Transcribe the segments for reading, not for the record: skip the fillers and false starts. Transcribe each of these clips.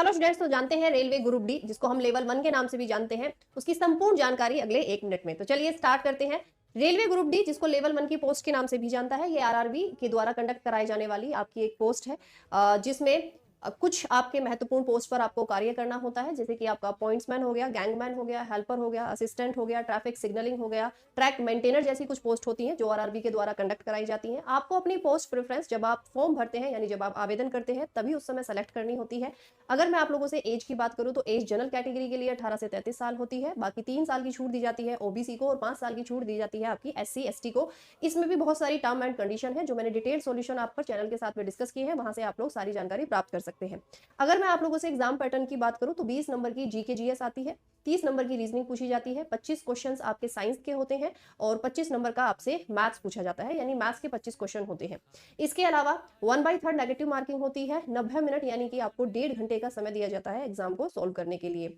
Hello students, तो जानते हैं रेलवे ग्रुप डी, जिसको हम लेवल 1 के नाम से भी जानते हैं, उसकी संपूर्ण जानकारी अगले 1 मिनट में। तो चलिए स्टार्ट करते हैं। रेलवे ग्रुप डी, जिसको लेवल 1 की पोस्ट के नाम से भी जानता है, ये आरआरबी के द्वारा कंडक्ट कराई जाने वाली आपकी एक पोस्ट है, जिसमें कुछ आपके महत्वपूर्ण पोस्ट पर आपको कार्य करना होता है, जैसे कि आपका पॉइंट्समैन हो गया, गैंगमैन हो गया, हेल्पर हो गया, असिस्टेंट हो गया, ट्रैफिक सिग्नलिंग हो गया, ट्रैक मेंटेनर जैसी कुछ पोस्ट होती हैं जो आरआरबी के द्वारा कंडक्ट कराई जाती हैं। आपको अपनी पोस्ट प्रेफरेंस जब आप फॉर्म भरते हैं, यानी जब आप आवेदन करते हैं, तभी उस समय सेलेक्ट करनी होती है। अगर मैं आप लोगों से एज की बात करूं तो एज जनरल कैटेगरी के लिए 18 से 33 साल होती है। बाकी 3 साल की छूट दी जाती है ओबीसी को और 5 साल की छूट दी जाती है आपकी एससी एसटी को। इसमें भी बहुत सारी टर्म एंड कंडीशन है जो मैंने डिटेल सॉल्यूशन आप पर चैनल के साथ में डिस्कस किए हैं, वहां से आप लोग सारी जानकारी प्राप्त कर सकते हैं। अगर मैं आप लोगों से एग्जाम पैटर्न की बात करूं तो 20 नंबर की जीके जीएस आती है, 30 नंबर की रीजनिंग पूछी जाती है, 25 क्वेश्चंस आपके साइंस के होते हैं और 25 नंबर का आपसे मैथ्स पूछा जाता है, यानी मैथ्स के 25 क्वेश्चन होते हैं। इसके अलावा 1/3 नेगेटिव मार्किंग होती है। 90 मिनट यानी कि आपको 1.5 घंटे का समय दिया जाता है एग्जाम को सोल्व करने के लिए।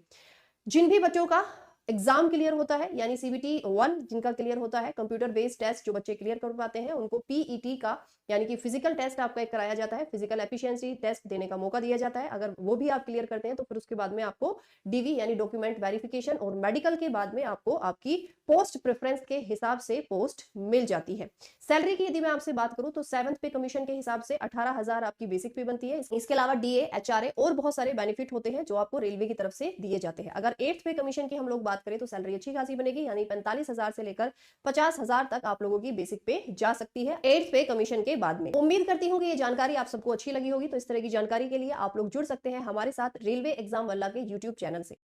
जिन भी बच्चों का एग्जाम क्लियर होता है, यानी सीबीटी 1 जिनका क्लियर होता है, कंप्यूटर बेस्ड टेस्ट जो बच्चे क्लियर कर पाते हैं, उनको पीईटी का यानी कि फिजिकल टेस्ट आपका एक कराया जाता है, फिजिकल एफिशिएंसी टेस्ट देने का मौका दिया जाता है। अगर वो भी आप क्लियर करते हैं तो फिर उसके बाद में आपको डीवी यानी डॉक्यूमेंट वेरिफिकेशन और मेडिकल के बाद में आपको आपकी पोस्ट प्रेफरेंस के हिसाब से पोस्ट मिल जाती है। सैलरी की यदि मैं आपसे बात करूं तो 7th पे कमीशन के हिसाब से 18,000 आपकी बेसिक पे बनती है। इसके अलावा डीए, एचआरए और बहुत सारे बेनिफिट होते हैं जो आपको रेलवे की तरफ से दिए जाते हैं। अगर 8th पे कमीशन की हम लोग बात करें तो सैलरी अच्छी खासी बनेगी, यानी 45,000 से लेकर 50,000 तक आप लोगों की बेसिक पे जा सकती है 8th पे कमीशन के बाद में। उम्मीद करती हूँ कि ये जानकारी आप सबको अच्छी लगी होगी। तो इस तरह की जानकारी के लिए आप लोग जुड़ सकते हैं हमारे साथ रेलवे एग्जाम वल्ला के यूट्यूब चैनल से।